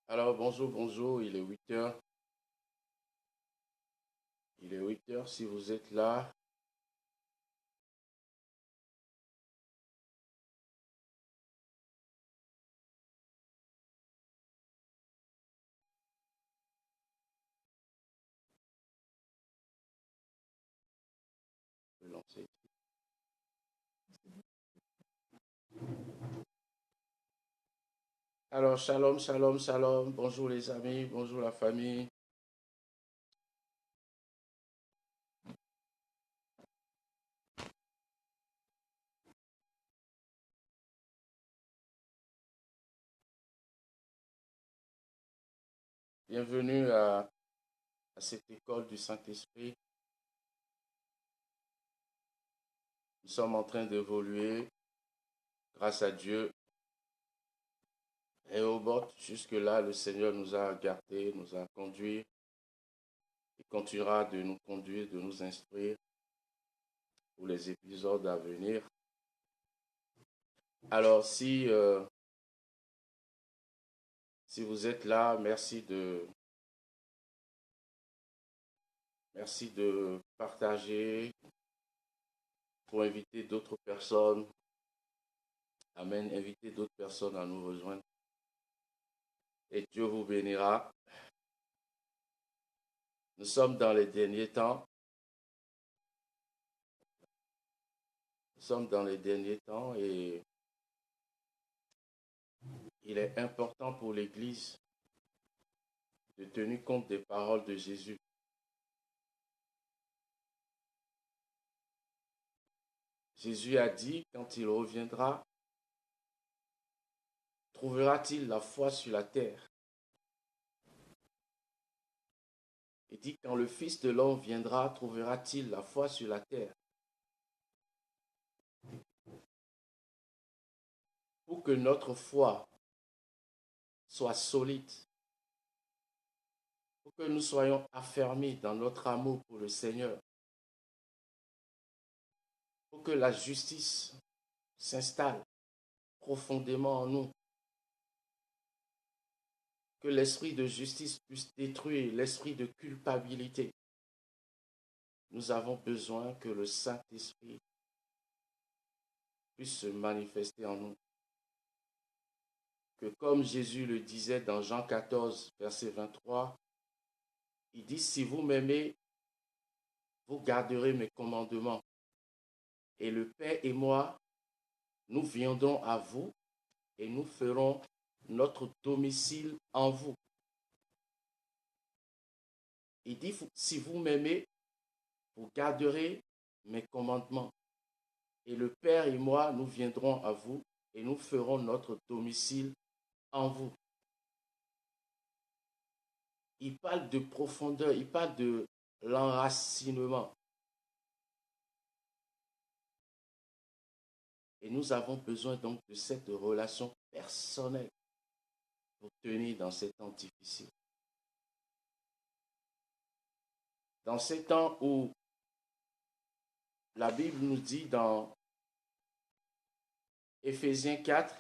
Alors, bonjour, bonjour, il est 8 heures. Il est 8 heures. Si vous êtes là, je peux lancer. Alors, shalom, shalom, shalom. Bonjour les amis, bonjour la famille. Bienvenue à cette école du Saint-Esprit. Nous sommes en train d'évoluer grâce à Dieu. Et au bord, jusque-là, le Seigneur nous a gardés, nous a conduits. Il continuera de nous conduire, de nous instruire pour les épisodes à venir. Alors, si vous êtes là, merci de partager pour inviter d'autres personnes. Amen. Invitez d'autres personnes à nous rejoindre. Et Dieu vous bénira. Nous sommes dans les derniers temps. Nous sommes dans les derniers temps et il est important pour l'Église de tenir compte des paroles de Jésus. Jésus a dit, quand il reviendra, trouvera-t-il la foi sur la terre? Il dit, quand le Fils de l'homme viendra, trouvera-t-il la foi sur la terre? Pour que notre foi soit solide, pour que nous soyons affermis dans notre amour pour le Seigneur, pour que la justice s'installe profondément en nous, que l'esprit de justice puisse détruire l'esprit de culpabilité. Nous avons besoin que le Saint-Esprit puisse se manifester en nous. Que comme Jésus le disait dans Jean 14, verset 23, il dit, si vous m'aimez, vous garderez mes commandements. Et le Père et moi, nous viendrons à vous et nous ferons notre domicile en vous. Il dit, si vous m'aimez, vous garderez mes commandements. Et le Père et moi, nous viendrons à vous et nous ferons notre domicile en vous. Il parle de profondeur, il parle de l'enracinement. Et nous avons besoin donc de cette relation personnelle pour tenir dans ces temps difficiles. Dans ces temps où la Bible nous dit dans Éphésiens 4,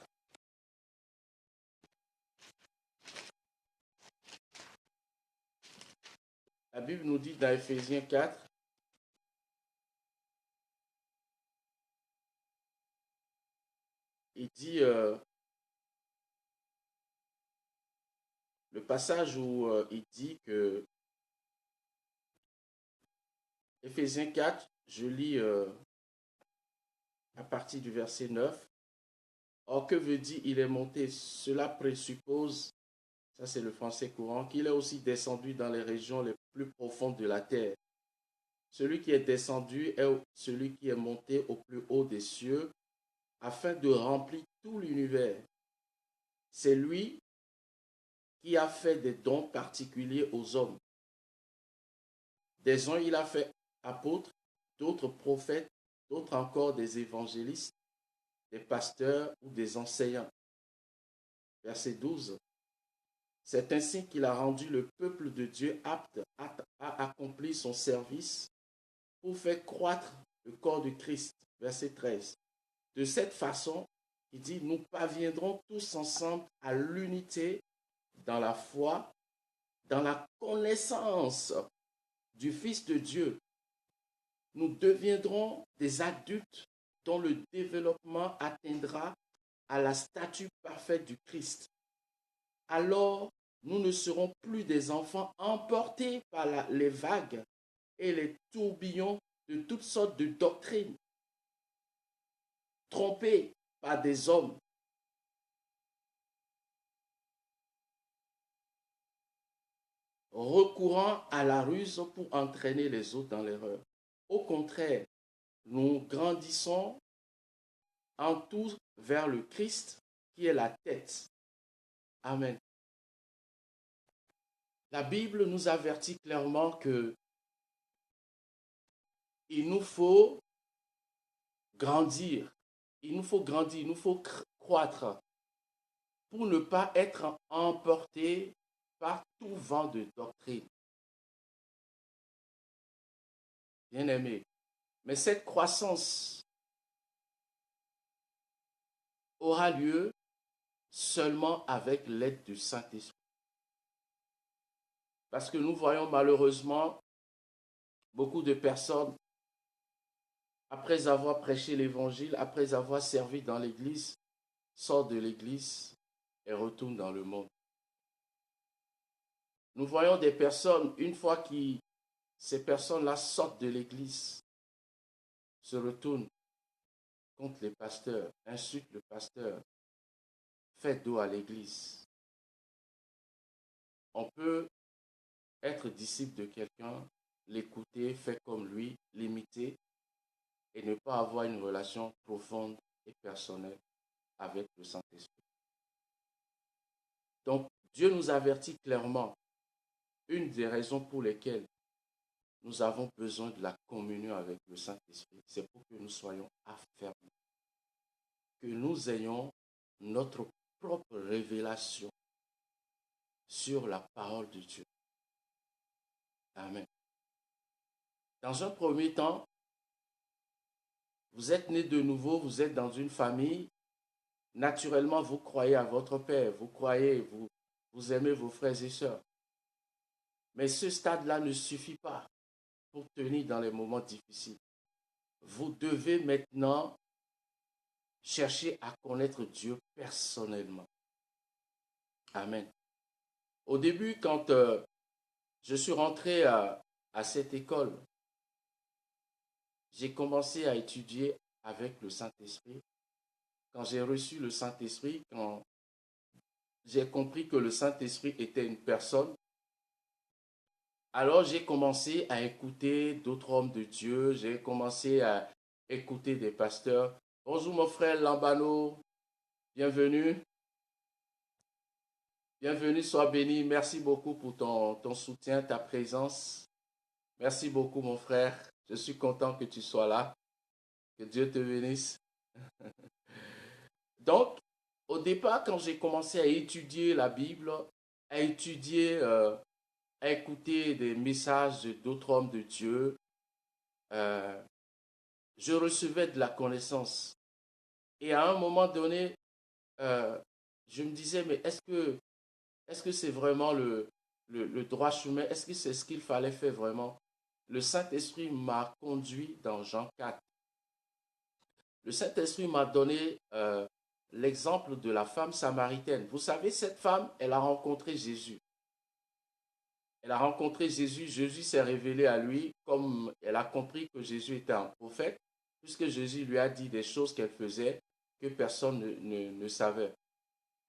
la Bible nous dit dans Éphésiens 4, il dit, le passage où il dit que, Éphésiens 4, je lis à partir du verset 9. Or, que veut dire il est monté? Cela présuppose, ça c'est le français courant, qu'il est aussi descendu dans les régions les plus profondes de la terre. Celui qui est descendu est celui qui est monté au plus haut des cieux afin de remplir tout l'univers. C'est lui qui a fait des dons particuliers aux hommes. Des uns il a fait apôtres, d'autres prophètes, d'autres encore des évangélistes, des pasteurs ou des enseignants. Verset 12. C'est ainsi qu'il a rendu le peuple de Dieu apte à accomplir son service pour faire croître le corps de Christ. Verset 13. De cette façon, il dit, nous parviendrons tous ensemble à l'unité dans la foi, dans la connaissance du Fils de Dieu, nous deviendrons des adultes dont le développement atteindra à la stature parfaite du Christ. Alors, nous ne serons plus des enfants emportés par les vagues et les tourbillons de toutes sortes de doctrines, trompés par des hommes, recourant à la ruse pour entraîner les autres dans l'erreur. Au contraire, nous grandissons en tout vers le Christ qui est la tête. Amen. La Bible nous avertit clairement que il nous faut grandir, il nous faut croître pour ne pas être emporté par tout vent de doctrine. Bien-aimé, mais cette croissance aura lieu seulement avec l'aide du Saint-Esprit. Parce que nous voyons malheureusement beaucoup de personnes, après avoir prêché l'évangile, après avoir servi dans l'église, sortent de l'église et retournent dans le monde. Nous voyons des personnes, une fois que ces personnes-là sortent de l'église, se retournent contre les pasteurs, insultent le pasteur, fait dos à l'église. On peut être disciple de quelqu'un, l'écouter, faire comme lui, l'imiter et ne pas avoir une relation profonde et personnelle avec le Saint-Esprit. Donc, Dieu nous avertit clairement, une des raisons pour lesquelles nous avons besoin de la communion avec le Saint-Esprit, c'est pour que nous soyons affermis, que nous ayons notre propre révélation sur la parole de Dieu. Amen. Dans un premier temps, vous êtes né de nouveau, vous êtes dans une famille. Naturellement, vous croyez à votre Père, vous aimez vos frères et sœurs. Mais ce stade-là ne suffit pas pour tenir dans les moments difficiles. Vous devez maintenant chercher à connaître Dieu personnellement. Amen. Au début, quand je suis rentré à cette école, j'ai commencé à étudier avec le Saint-Esprit. Quand j'ai reçu le Saint-Esprit, quand j'ai compris que le Saint-Esprit était une personne, alors j'ai commencé à écouter d'autres hommes de Dieu, j'ai commencé à écouter des pasteurs. Bonjour mon frère Lambano, bienvenue. Bienvenue, sois béni. Merci beaucoup pour ton soutien, ta présence. Merci beaucoup mon frère. Je suis content que tu sois là. Que Dieu te bénisse. Donc, au départ, quand j'ai commencé à étudier la Bible, à étudier, à écouter des messages d'autres hommes de Dieu, je recevais de la connaissance. Et à un moment donné, je me disais, mais est-ce que c'est vraiment le droit chemin? Est-ce que c'est ce qu'il fallait faire vraiment? Le Saint-Esprit m'a conduit dans Jean 4. Le Saint-Esprit m'a donné l'exemple de la femme samaritaine. Vous savez, cette femme, elle a rencontré Jésus. Elle a rencontré Jésus. Jésus s'est révélé à lui comme elle a compris que Jésus était un prophète, puisque Jésus lui a dit des choses qu'elle faisait que personne ne savait.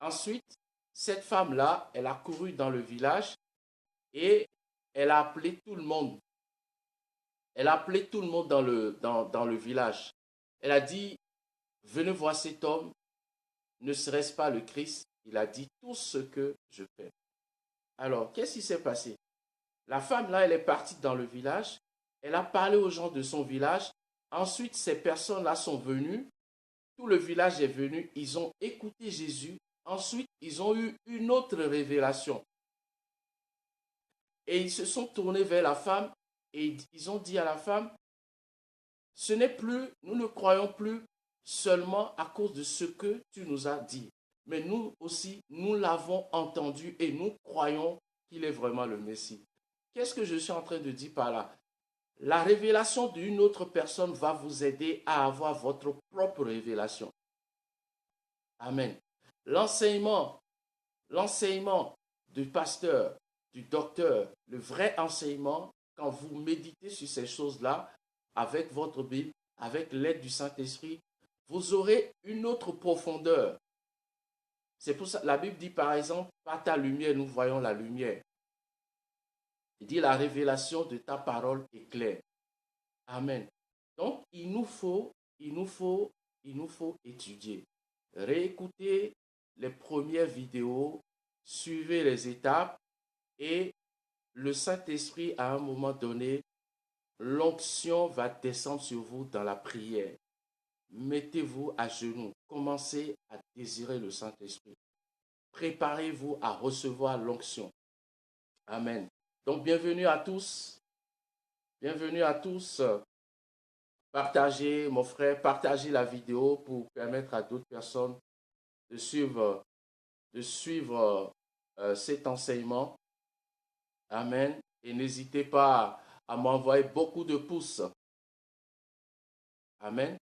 Ensuite, cette femme-là, elle a couru dans le village et elle a appelé tout le monde. Elle a appelé tout le monde dans le village. Elle a dit, venez voir cet homme, ne serait-ce pas le Christ? Il a dit tout ce que je fais. Alors, qu'est-ce qui s'est passé? La femme là, elle est partie dans le village, elle a parlé aux gens de son village. Ensuite, ces personnes-là sont venues, tout le village est venu, ils ont écouté Jésus. Ensuite, ils ont eu une autre révélation. Et ils se sont tournés vers la femme et ils ont dit à la femme, nous ne croyons plus seulement à cause de ce que tu nous as dit, mais nous aussi, nous l'avons entendu et nous croyons qu'il est vraiment le Messie. Qu'est-ce que je suis en train de dire par là? La révélation d'une autre personne va vous aider à avoir votre propre révélation. Amen. L'enseignement du pasteur, du docteur, le vrai enseignement, quand vous méditez sur ces choses-là, avec votre Bible, avec l'aide du Saint-Esprit, vous aurez une autre profondeur. C'est pour ça que la Bible dit par exemple, par ta lumière, nous voyons la lumière. Il dit la révélation de ta parole est claire. Amen. Donc, il nous faut étudier. Réécouter les premières vidéos, suivez les étapes et le Saint-Esprit, à un moment donné, l'onction va descendre sur vous dans la prière. Mettez-vous à genoux. Commencez à désirer le Saint-Esprit. Préparez-vous à recevoir l'onction. Amen. Donc, bienvenue à tous. Bienvenue à tous. Partagez, mon frère, partagez la vidéo pour permettre à d'autres personnes de suivre cet enseignement. Amen. Et n'hésitez pas à m'envoyer beaucoup de pouces. Amen.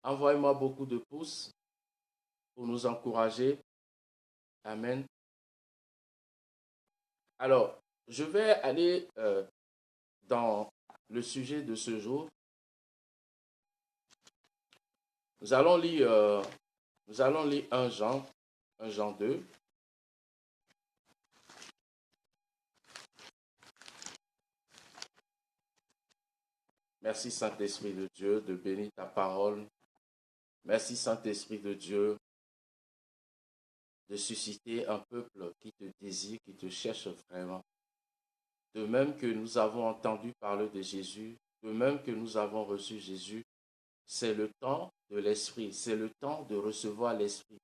Envoyez-moi beaucoup de pouces pour nous encourager. Amen. Alors, je vais aller dans le sujet de ce jour. Nous allons lire 1 Jean 2. Merci Saint-Esprit de Dieu de bénir ta parole. Merci Saint-Esprit de Dieu de susciter un peuple qui te désire, qui te cherche vraiment. De même que nous avons entendu parler de Jésus, de même que nous avons reçu Jésus, c'est le temps de l'Esprit, c'est le temps de recevoir l'Esprit,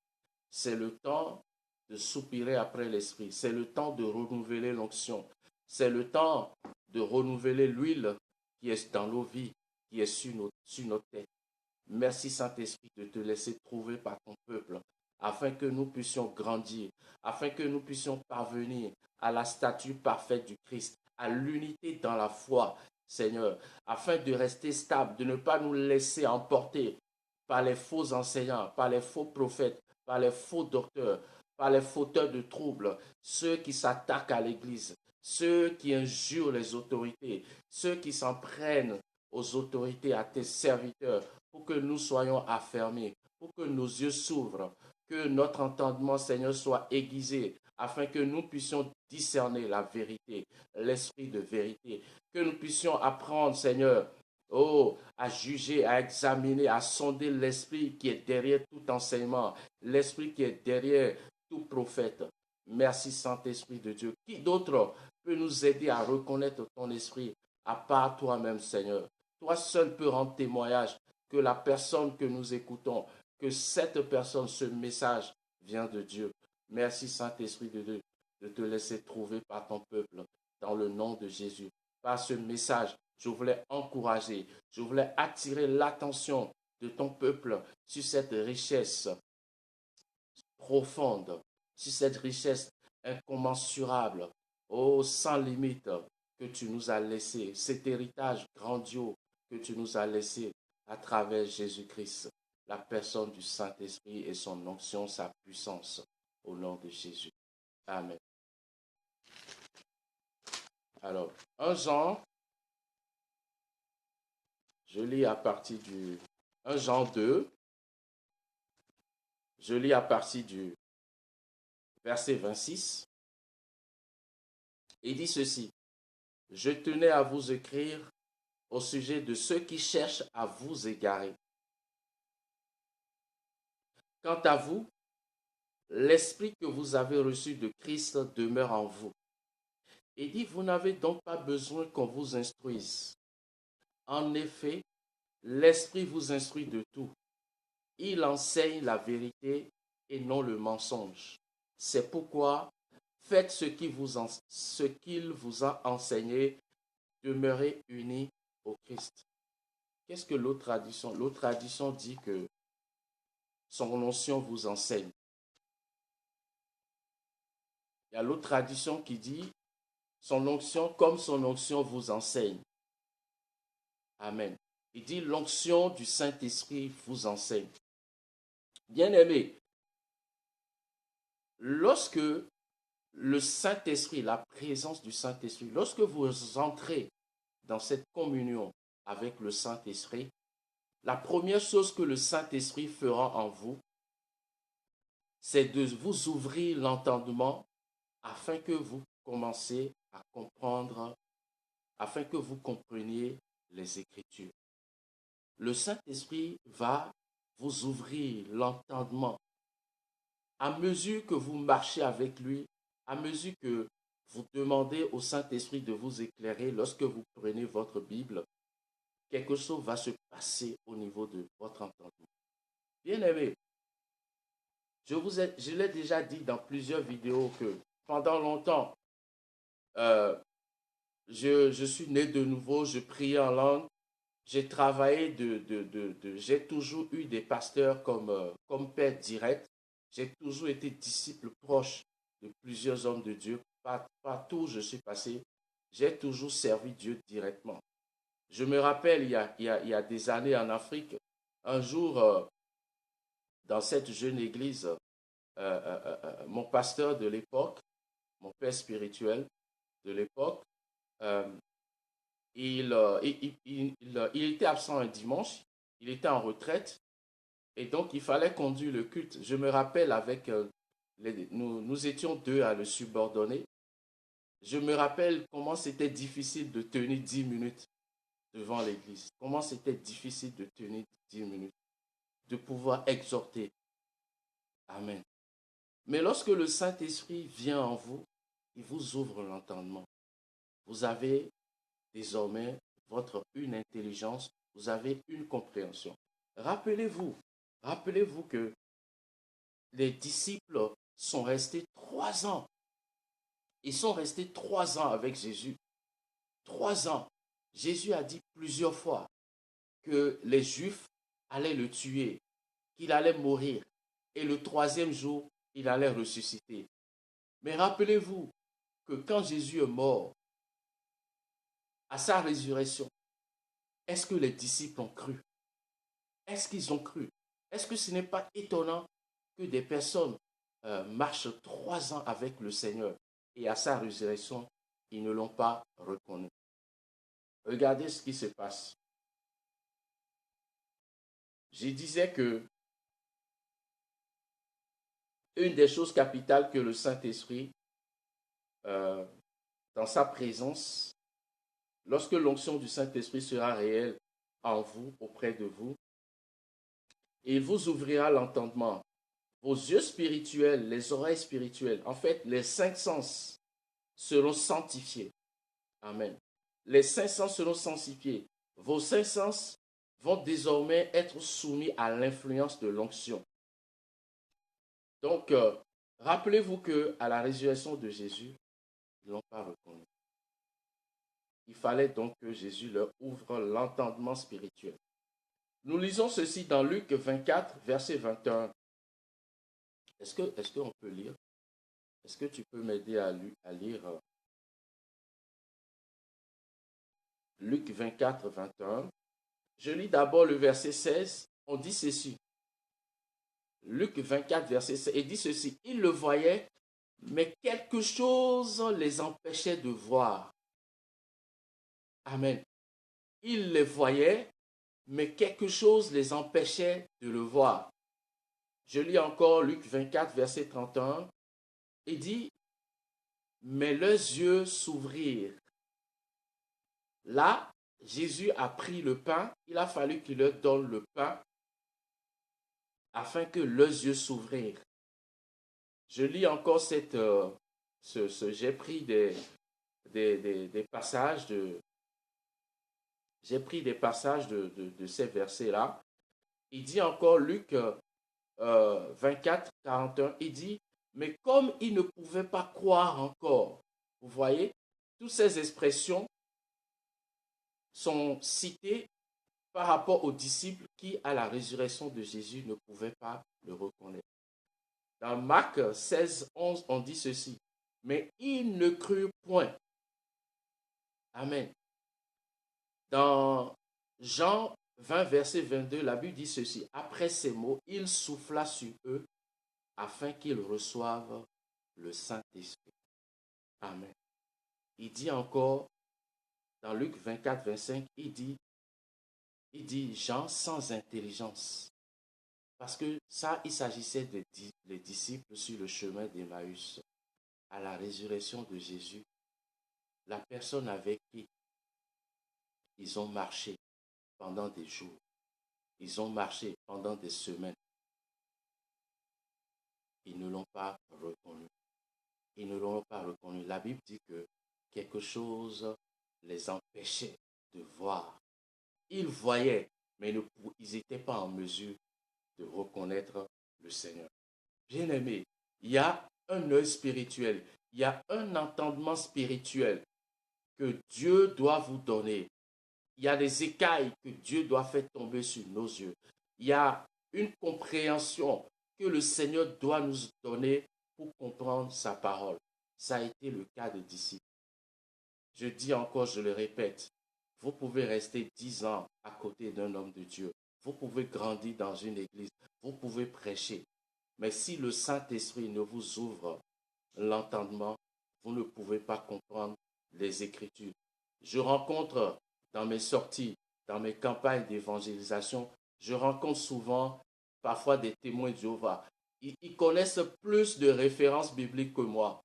c'est le temps de soupirer après l'Esprit, c'est le temps de renouveler l'onction, c'est le temps de renouveler l'huile qui est dans nos vies, qui est sur nos têtes. Merci Saint-Esprit de te laisser trouver par ton peuple, afin que nous puissions grandir, afin que nous puissions parvenir à la stature parfaite du Christ, à l'unité dans la foi, Seigneur, afin de rester stable, de ne pas nous laisser emporter par les faux enseignants, par les faux prophètes, par les faux docteurs, par les fauteurs de troubles, ceux qui s'attaquent à l'Église, ceux qui injurent les autorités, ceux qui s'en prennent aux autorités, à tes serviteurs, pour que nous soyons affermés, pour que nos yeux s'ouvrent, que notre entendement, Seigneur, soit aiguisé, afin que nous puissions discerner la vérité, l'esprit de vérité, que nous puissions apprendre, Seigneur, oh, à juger, à examiner, à sonder l'esprit qui est derrière tout enseignement, l'esprit qui est derrière tout prophète. Merci Saint-Esprit de Dieu. Qui d'autre peut nous aider à reconnaître ton esprit à part toi-même, Seigneur? Toi seul peux rendre témoignage que la personne que nous écoutons, que cette personne, ce message vient de Dieu. Merci Saint-Esprit de Dieu de te laisser trouver par ton peuple dans le nom de Jésus. Par ce message, je voulais encourager, je voulais attirer l'attention de ton peuple sur cette richesse profonde, sur cette richesse incommensurable, oh, sans limite que tu nous as laissé, cet héritage grandiose que tu nous as laissé à travers Jésus-Christ, la personne du Saint-Esprit et son onction, sa puissance, au nom de Jésus. Amen. Alors, 1 Jean, je lis à partir du 1 Jean 2, je lis à partir du verset 26. Il dit ceci: je tenais à vous écrire au sujet de ceux qui cherchent à vous égarer. Quant à vous, l'esprit que vous avez reçu de Christ demeure en vous. Il dit, vous n'avez donc pas besoin qu'on vous instruise. En effet, l'esprit vous instruit de tout. Il enseigne la vérité et non le mensonge. C'est pourquoi faites ce qu'il vous a enseigné, demeurez unis au Christ. Qu'est-ce que l'autre tradition? L'autre tradition dit que son onction vous enseigne. Il y a l'autre tradition qui dit, son onction comme son onction vous enseigne. Amen. Il dit, l'onction du Saint-Esprit vous enseigne. Bien-aimé, lorsque le Saint-Esprit, la présence du Saint-Esprit, lorsque vous entrez dans cette communion avec le Saint-Esprit, la première chose que le Saint-Esprit fera en vous, c'est de vous ouvrir l'entendement afin que vous commenciez à comprendre, afin que vous compreniez les Écritures. Le Saint-Esprit va vous ouvrir l'entendement. À mesure que vous marchez avec lui, à mesure que vous demandez au Saint-Esprit de vous éclairer, lorsque vous prenez votre Bible, quelque chose va se passer au niveau de votre entendement. Bien-aimé, je l'ai déjà dit dans plusieurs vidéos que pendant longtemps, je suis né de nouveau, je priais en langue, j'ai travaillé j'ai toujours eu des pasteurs comme père direct, j'ai toujours été disciple proche de plusieurs hommes de Dieu, partout où je suis passé, j'ai toujours servi Dieu directement. Je me rappelle, il y a des années en Afrique, un jour, dans cette jeune église, mon pasteur de l'époque, mon père spirituel de l'époque, euh, il était absent un dimanche, il était en retraite, et donc il fallait conduire le culte. Je me rappelle nous étions deux à le subordonner. Je me rappelle comment c'était difficile de tenir 10 minutes devant l'église. Comment c'était difficile de tenir 10 minutes, de pouvoir exhorter. Amen. Mais lorsque le Saint-Esprit vient en vous, il vous ouvre l'entendement. Vous avez désormais une intelligence, vous avez une compréhension. Rappelez-vous que les disciples sont restés 3 ans. Ils sont restés 3 ans avec Jésus. 3 ans. Jésus a dit plusieurs fois que les Juifs allaient le tuer, qu'il allait mourir, et le 3e jour, il allait ressusciter. Mais rappelez-vous que quand Jésus est mort, à sa résurrection, est-ce que les disciples ont cru? Est-ce qu'ils ont cru? Est-ce que ce n'est pas étonnant que des personnes marchent 3 ans avec le Seigneur et à sa résurrection, ils ne l'ont pas reconnu? Regardez ce qui se passe. Je disais que une des choses capitales que le Saint-Esprit, dans sa présence, lorsque l'onction du Saint-Esprit sera réelle en vous, auprès de vous, il vous ouvrira l'entendement. Vos yeux spirituels, les oreilles spirituelles, en fait, les 5 sens seront sanctifiés. Amen. Les 5 sens seront sanctifiés. Vos 5 sens vont désormais être soumis à l'influence de l'onction. Donc, rappelez-vous qu'à la résurrection de Jésus, ils ne l'ont pas reconnu. Il fallait donc que Jésus leur ouvre l'entendement spirituel. Nous lisons ceci dans Luc 24, verset 21. Est-ce qu'on peut lire? Est-ce que tu peux m'aider à lire Luc 24, 21. Je lis d'abord le verset 16. On dit ceci. Luc 24, verset 16. Il dit ceci. Ils le voyaient, mais quelque chose les empêchait de voir. Amen. Ils les voyaient, mais quelque chose les empêchait de le voir. Je lis encore Luc 24, verset 31. Il dit, mais leurs yeux s'ouvrirent. Là, Jésus a pris le pain. Il a fallu qu'il leur donne le pain afin que leurs yeux s'ouvrirent. Je lis encore j'ai pris des passages de ces versets-là. Il dit encore, Luc 24, 41, il dit, mais comme ils ne pouvaient pas croire encore, vous voyez, toutes ces expressions sont citées par rapport aux disciples qui, à la résurrection de Jésus, ne pouvaient pas le reconnaître. Dans Marc 16, 11, on dit ceci. mais ils ne crurent point. Amen. Dans Jean 20, verset 22, la Bible dit ceci. Après ces mots, il souffla sur eux afin qu'ils reçoivent le Saint-Esprit. Amen. Il dit encore, dans Luc 24, 25, il dit gens sans intelligence. Parce que ça, il s'agissait des disciples sur le chemin d'Emmaüs. À la résurrection de Jésus, la personne avec qui ils ont marché pendant des jours, ils ont marché pendant des semaines, ils ne l'ont pas reconnu. Ils ne l'ont pas reconnu. La Bible dit que quelque chose les empêchait de voir. Ils voyaient, mais ils n'étaient pas en mesure de reconnaître le Seigneur. Bien-aimé, il y a un œil spirituel, il y a un entendement spirituel que Dieu doit vous donner. Il y a des écailles que Dieu doit faire tomber sur nos yeux. Il y a une compréhension que le Seigneur doit nous donner pour comprendre sa parole. Ça a été le cas des disciples. Je dis encore, je le répète, vous pouvez rester 10 ans à côté d'un homme de Dieu. Vous pouvez grandir dans une église. Vous pouvez prêcher. Mais si le Saint-Esprit ne vous ouvre l'entendement, vous ne pouvez pas comprendre les Écritures. Je rencontre dans mes sorties, dans mes campagnes d'évangélisation, je rencontre souvent, parfois des témoins de Jéhovah. Ils connaissent plus de références bibliques que moi.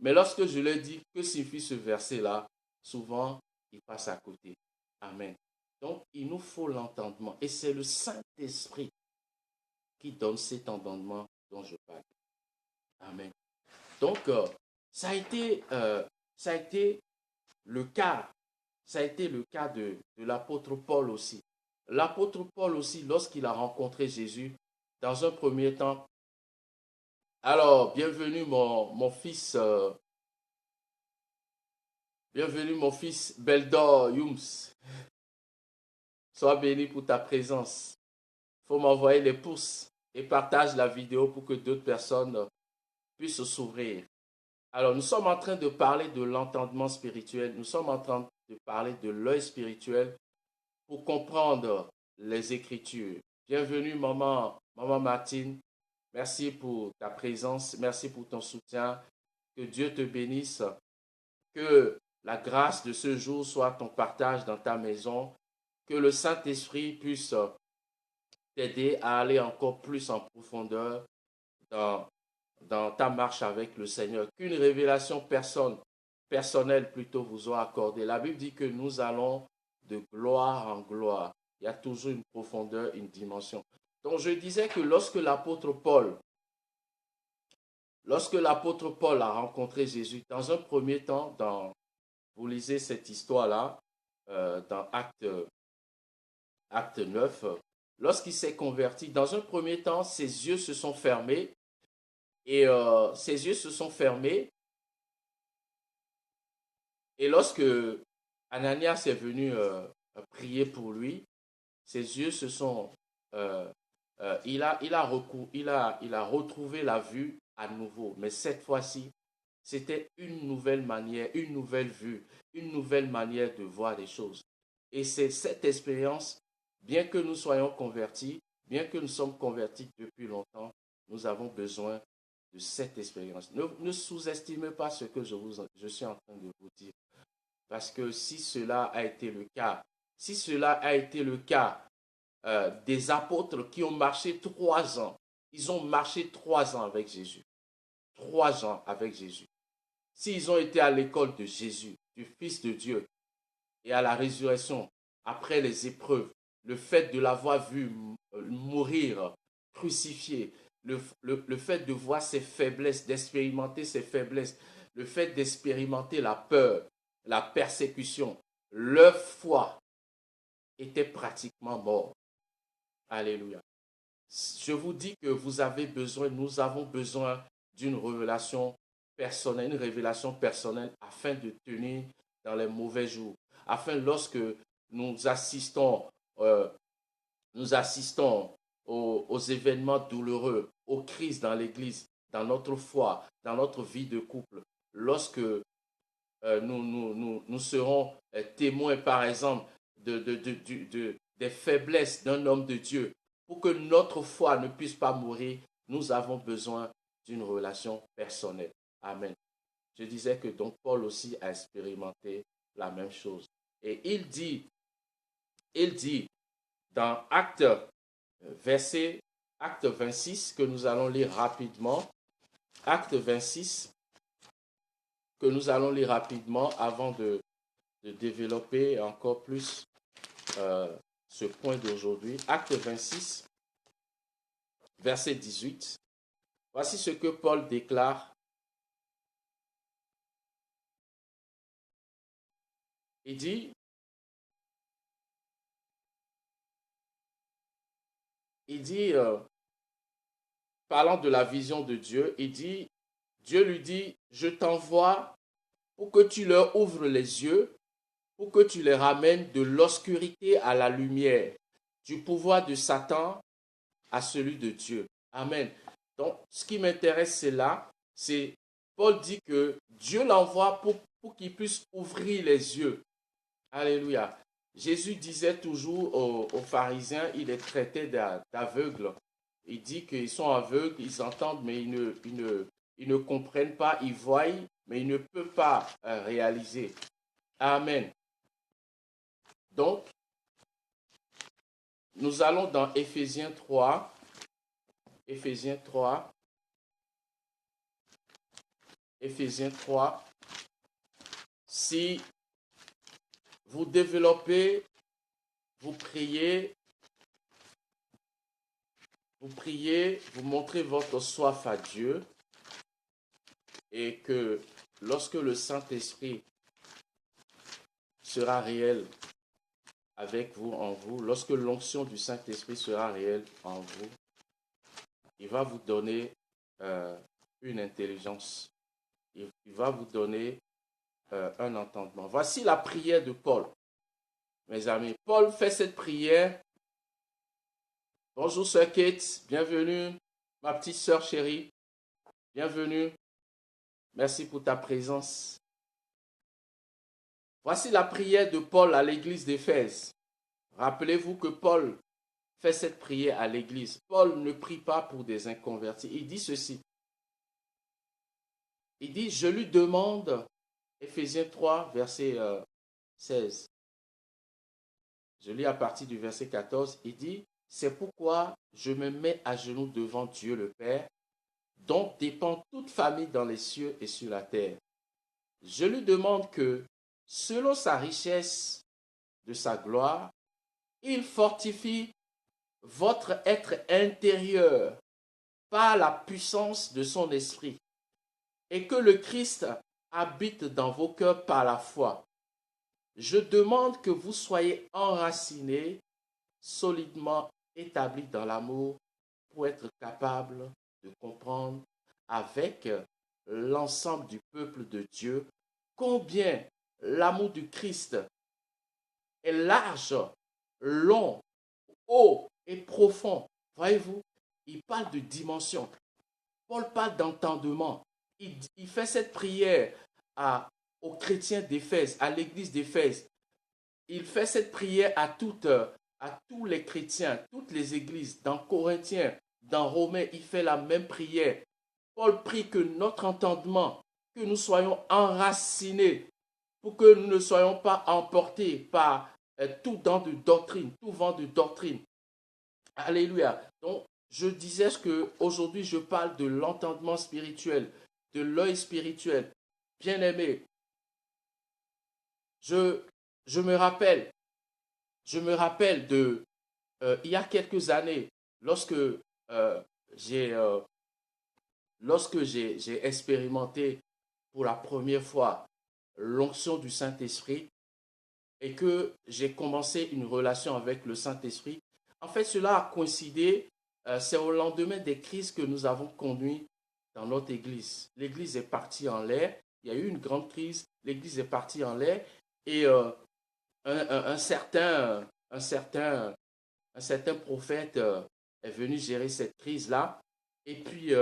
Mais lorsque je leur dis que signifie ce verset-là, souvent, ils passent à côté. Amen. Donc, il nous faut l'entendement. Et c'est le Saint-Esprit qui donne cet entendement dont je parle. Amen. Donc, ça a été le cas. Ça a été le cas de l'apôtre Paul aussi. L'apôtre Paul aussi, lorsqu'il a rencontré Jésus, dans un premier temps, alors, bienvenue mon fils, bienvenue mon fils Beldor Yums. Sois béni pour ta présence. Il faut m'envoyer les pouces et partage la vidéo pour que d'autres personnes puissent s'ouvrir. Alors, nous sommes en train de parler de l'entendement spirituel. Nous sommes en train de parler de l'œil spirituel pour comprendre les Écritures. Bienvenue, maman Martine. Merci pour ta présence. Merci pour ton soutien. Que Dieu te bénisse. Que la grâce de ce jour soit ton partage dans ta maison. Que le Saint-Esprit puisse t'aider à aller encore plus en profondeur dans ta marche avec le Seigneur. Qu'une révélation personnelle plutôt vous soit accordée. La Bible dit que nous allons de gloire en gloire. Il y a toujours une profondeur, une dimension. Donc je disais que lorsque l'apôtre Paul a rencontré Jésus, dans un premier temps, vous lisez cette histoire-là, dans Acte 9, lorsqu'il s'est converti, dans un premier temps, ses yeux se sont fermés. Et ses yeux se sont fermés. Et lorsque Ananias est venu prier pour lui, ses yeux se sont... il a retrouvé la vue à nouveau. Mais cette fois-ci, c'était une nouvelle manière, une nouvelle vue, une nouvelle manière de voir les choses. Et c'est cette expérience, bien que nous soyons convertis, bien que nous sommes convertis depuis longtemps, nous avons besoin de cette expérience. Ne sous-estimez pas ce que je suis en train de vous dire. Parce que si cela a été le cas, des apôtres qui ont marché 3 ans, ils ont marché 3 ans avec Jésus. 3 ans avec Jésus. S'ils ont été à l'école de Jésus, du Fils de Dieu, et à la résurrection, après les épreuves, le fait de l'avoir vu mourir, crucifié, le fait de voir ses faiblesses, d'expérimenter ses faiblesses, le fait d'expérimenter la peur, la persécution, leur foi était pratiquement mort. Alléluia. Je vous dis que nous avons besoin d'une révélation personnelle afin de tenir dans les mauvais jours, afin lorsque nous assistons aux événements douloureux, aux crises dans l'Église, dans notre foi, dans notre vie de couple, lorsque nous serons témoins, par exemple, des faiblesses d'un homme de Dieu. Pour que notre foi ne puisse pas mourir, nous avons besoin d'une relation personnelle. Amen. Je disais que donc Paul aussi a expérimenté la même chose. Et il dit dans Acte 26, que nous allons lire rapidement, Acte 26, que nous allons lire rapidement avant de développer encore plus ce point d'aujourd'hui. Acte 26, verset 18. Voici ce que Paul déclare. Il dit, parlant de la vision de Dieu, Dieu lui dit, je t'envoie pour que tu leur ouvres les yeux, pour que tu les ramènes de l'obscurité à la lumière, du pouvoir de Satan à celui de Dieu. Amen. Donc, ce qui m'intéresse, c'est là, c'est Paul dit que Dieu l'envoie pour qu'il puisse ouvrir les yeux. Alléluia. Jésus disait toujours aux pharisiens, il les traitait d'aveugles. Il dit qu'ils sont aveugles, ils entendent, mais ils ne comprennent pas, ils voient, mais ils ne peuvent pas réaliser. Amen. Donc, nous allons dans Éphésiens 3. Éphésiens 3. Éphésiens 3. Si vous développez, vous priez, vous montrez votre soif à Dieu et que lorsque le Saint-Esprit sera réel avec vous, en vous, lorsque l'onction du Saint-Esprit sera réelle en vous, il va vous donner une intelligence. Il va vous donner un entendement. Voici la prière de Paul. Mes amis, Paul fait cette prière. Bonjour sœur Kate, bienvenue. Ma petite sœur chérie, bienvenue. Merci pour ta présence. Voici la prière de Paul à l'église d'Éphèse. Rappelez-vous que Paul fait cette prière à l'église. Paul ne prie pas pour des inconvertis. Il dit ceci. Il dit, je lui demande, Éphésiens 3, verset 16. Je lis à partir du verset 14. Il dit, c'est pourquoi je me mets à genoux devant Dieu le Père, dont dépend toute famille dans les cieux et sur la terre. Je lui demande que, selon sa richesse de sa gloire, il fortifie votre être intérieur par la puissance de son esprit, et que le Christ habite dans vos cœurs par la foi. Je demande que vous soyez enracinés, solidement établis dans l'amour, pour être capables de comprendre avec l'ensemble du peuple de Dieu combien l'amour du Christ est large, long, haut et profond. Voyez-vous, il parle de dimension. Paul parle d'entendement. Il fait cette prière aux chrétiens d'Éphèse, à l'église d'Éphèse. Il fait cette prière à tous les chrétiens, toutes les églises, dans Corinthiens, dans Romains, il fait la même prière. Paul prie que notre entendement, que nous soyons enracinés, pour que nous ne soyons pas emportés par tout vent de doctrine. Alléluia. Donc, je disais qu'aujourd'hui, je parle de l'entendement spirituel, de l'œil spirituel. Bien-aimé, je me rappelle il y a quelques années, lorsque j'ai expérimenté pour la première fois l'onction du Saint-Esprit et que j'ai commencé une relation avec le Saint-Esprit. En fait, cela a coïncidé, c'est au lendemain des crises que nous avons conduites dans notre église. L'église est partie en l'air, il y a eu une grande crise, l'église est partie en l'air et un certain prophète est venu gérer cette crise-là. Et puis,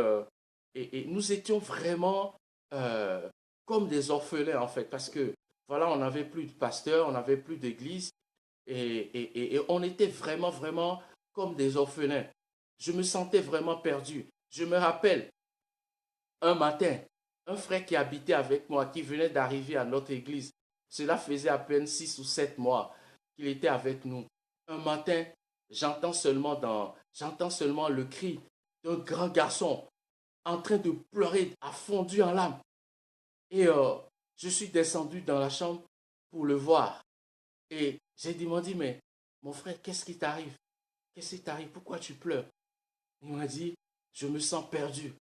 et nous étions vraiment comme des orphelins en fait, parce que voilà, on n'avait plus de pasteur, on n'avait plus d'église, et on était vraiment, vraiment comme des orphelins. Je me sentais vraiment perdu. Je me rappelle, un matin, un frère qui habitait avec moi, qui venait d'arriver à notre église, cela faisait à peine 6 ou 7 mois qu'il était avec nous. Un matin, j'entends seulement le cri d'un grand garçon en train de pleurer, a fondu en larmes. Et je suis descendu dans la chambre pour le voir. Et j'ai demandé, mais mon frère, qu'est-ce qui t'arrive? Qu'est-ce qui t'arrive? Pourquoi tu pleures? Il m'a dit, je me sens perdu.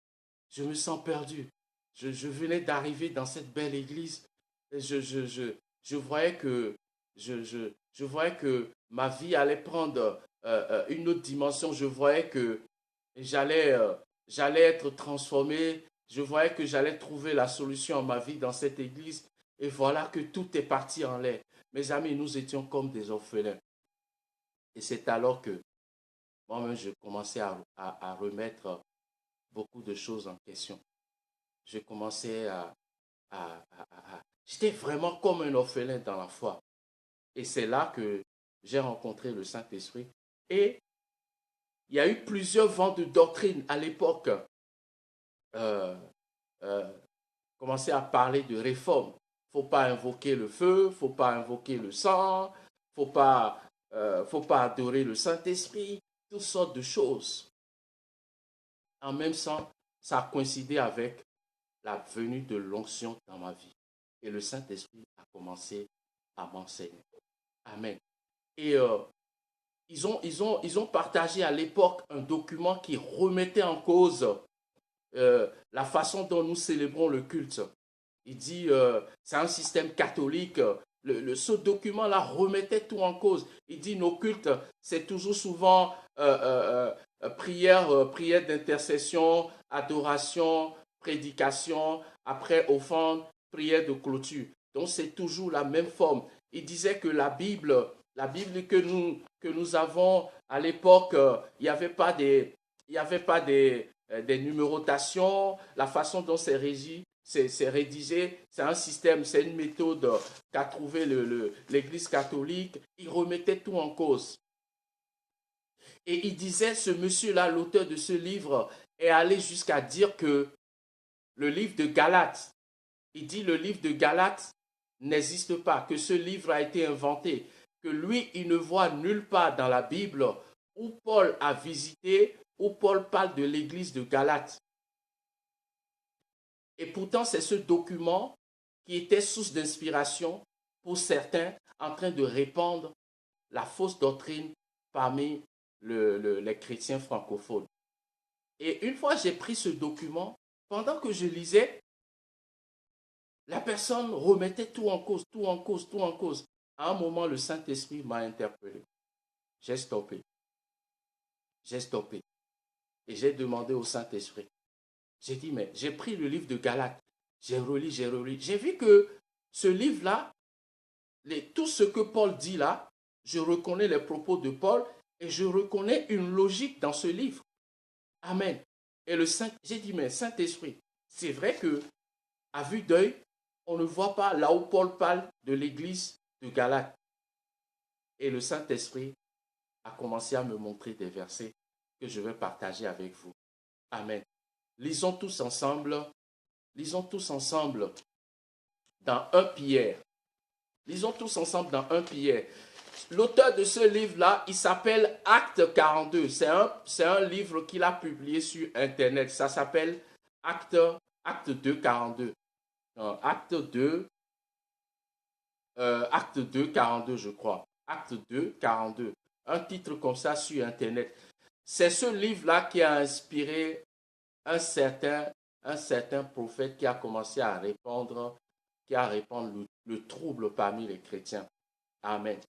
Je me sens perdu. Je venais d'arriver dans cette belle église. Et je voyais que, je voyais que ma vie allait prendre une autre dimension. Je voyais que j'allais être transformé. Je voyais que j'allais trouver la solution à ma vie dans cette église. Et voilà que tout est parti en l'air. Mes amis, nous étions comme des orphelins. Et c'est alors que moi-même, je commençais à remettre beaucoup de choses en question. Je commençais J'étais vraiment comme un orphelin dans la foi. Et c'est là que j'ai rencontré le Saint-Esprit. Et il y a eu plusieurs vents de doctrine à l'époque. Euh, euh, Commencer à parler de réforme. Il ne faut pas invoquer le feu, il ne faut pas invoquer le sang, il ne faut pas adorer le Saint-Esprit, toutes sortes de choses. En même temps, ça a coïncidé avec la venue de l'onction dans ma vie. Et le Saint-Esprit a commencé à m'enseigner. Amen. Et ils ont partagé à l'époque un document qui remettait en cause la façon dont nous célébrons le culte. Il dit, c'est un système catholique. Ce document-là remettait tout en cause. Il dit, nos cultes, c'est toujours souvent prière d'intercession, adoration, prédication, après offrande, prière de clôture. Donc c'est toujours la même forme. Il disait que la Bible que nous avons à l'époque, il n'y avait pas des numérotations, la façon dont c'est régi, c'est rédigé, c'est un système, c'est une méthode qu'a trouvé l'Église catholique. Il remettait tout en cause. Et il disait, ce monsieur-là, l'auteur de ce livre, est allé jusqu'à dire que le livre de Galates, il dit le livre de Galates n'existe pas, que ce livre a été inventé, que lui, il ne voit nulle part dans la Bible où Paul a visité, où Paul parle de l'église de Galates. Et pourtant, c'est ce document qui était source d'inspiration pour certains en train de répandre la fausse doctrine parmi les chrétiens francophones. Et une fois j'ai pris ce document, pendant que je lisais, la personne remettait tout en cause, tout en cause, tout en cause. À un moment, le Saint-Esprit m'a interpellé. J'ai stoppé. J'ai stoppé. Et j'ai demandé au Saint-Esprit. J'ai dit, mais j'ai pris le livre de Galates. J'ai relu, j'ai relu. J'ai vu que ce livre-là, tout ce que Paul dit là, je reconnais les propos de Paul et je reconnais une logique dans ce livre. Amen. Et j'ai dit, mais Saint-Esprit, c'est vrai que à vue d'œil, on ne voit pas là où Paul parle de l'église de Galates. Et le Saint-Esprit a commencé à me montrer des versets que je vais partager avec vous. Amen. Lisons tous ensemble dans 1 Pierre. Lisons tous ensemble dans 1 Pierre. L'auteur de ce livre-là, il s'appelle Acte 42. C'est un livre qu'il a publié sur Internet. Ça s'appelle Acte 2, 42. Acte 2, 42, je crois. Acte 2, 42. Un titre comme ça sur Internet. C'est ce livre-là qui a inspiré un certain prophète qui a commencé à répandre le trouble parmi les chrétiens. Amen.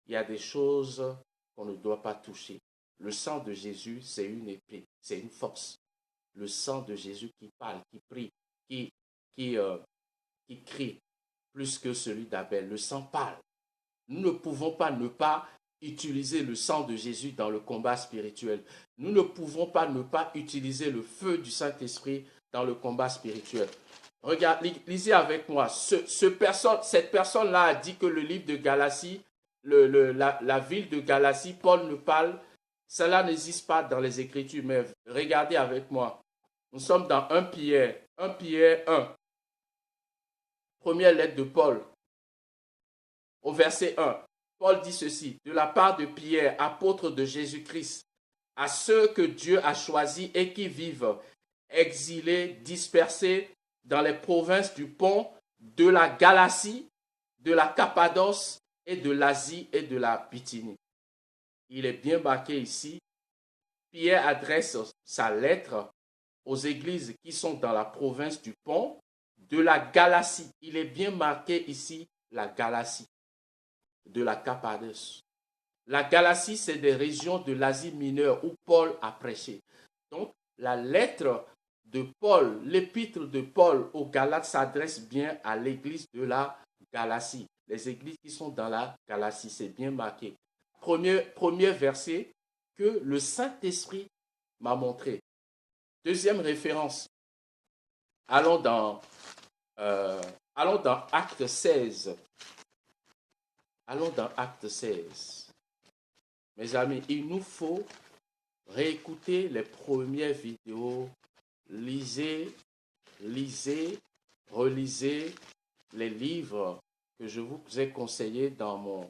Il y a des choses qu'on ne doit pas toucher. Le sang de Jésus, c'est une épée, c'est une force. Le sang de Jésus qui parle, qui prie, qui crie plus que celui d'Abel. Le sang parle. Nous ne pouvons pas ne pas utiliser le sang de Jésus dans le combat spirituel. Nous ne pouvons pas ne pas utiliser le feu du Saint-Esprit dans le combat spirituel. Regarde, lisez avec moi. Cette personne-là a dit que le livre de Galatie, la ville de Galatie, Paul ne parle, cela n'existe pas dans les Écritures, mais regardez avec moi. Nous sommes dans 1 Pierre, 1 Pierre 1, première lettre de Paul, au verset 1. Paul dit ceci, de la part de Pierre, apôtre de Jésus-Christ, à ceux que Dieu a choisis et qui vivent exilés, dispersés dans les provinces du Pont, de la Galatie, de la Cappadoce et de l'Asie et de la Bithynie. Il est bien marqué ici. Pierre adresse sa lettre aux églises qui sont dans la province du Pont, de la Galatie. Il est bien marqué ici la Galatie, de la Cappadoce. La Galatie, c'est des régions de l'Asie mineure où Paul a prêché. Donc, la lettre de Paul, l'épître de Paul aux Galates s'adresse bien à l'église de la Galatie. Les églises qui sont dans la Galatie, c'est bien marqué. Premier verset que le Saint-Esprit m'a montré. Deuxième référence. Allons dans Acte 16. Allons dans Acte 16. Mes amis, il nous faut réécouter les premières vidéos. Lisez, relisez les livres que je vous ai conseillés dans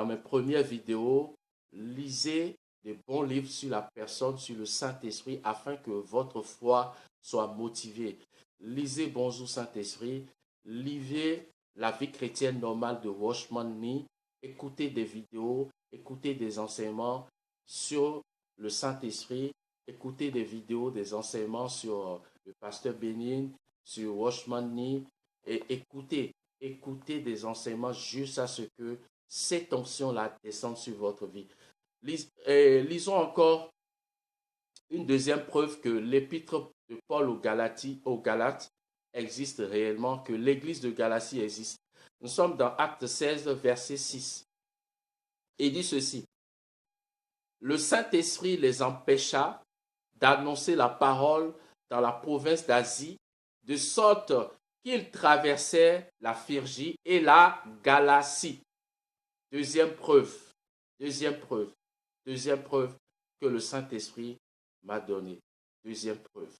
mes premières vidéos. Lisez des bons livres sur la personne, sur le Saint-Esprit, afin que votre foi soit motivée. Lisez Bonjour Saint-Esprit, lisez La vie chrétienne normale de Watchman Nee, écoutez des vidéos, écoutez des enseignements sur le Saint-Esprit, écoutez des vidéos, des enseignements sur le pasteur Bénin, sur Watchman Nee, et écoutez des enseignements jusqu'à ce que cette onction-là descende sur votre vie. Lisons encore une deuxième preuve que l'épître de Paul aux Galates existe réellement, que l'église de Galatie existe. Nous sommes dans Acte 16, verset 6. Il dit ceci. Le Saint-Esprit les empêcha d'annoncer la parole dans la province d'Asie, de sorte qu'ils traversaient la Phrygie et la Galatie. Deuxième preuve que le Saint-Esprit m'a donnée. Deuxième preuve.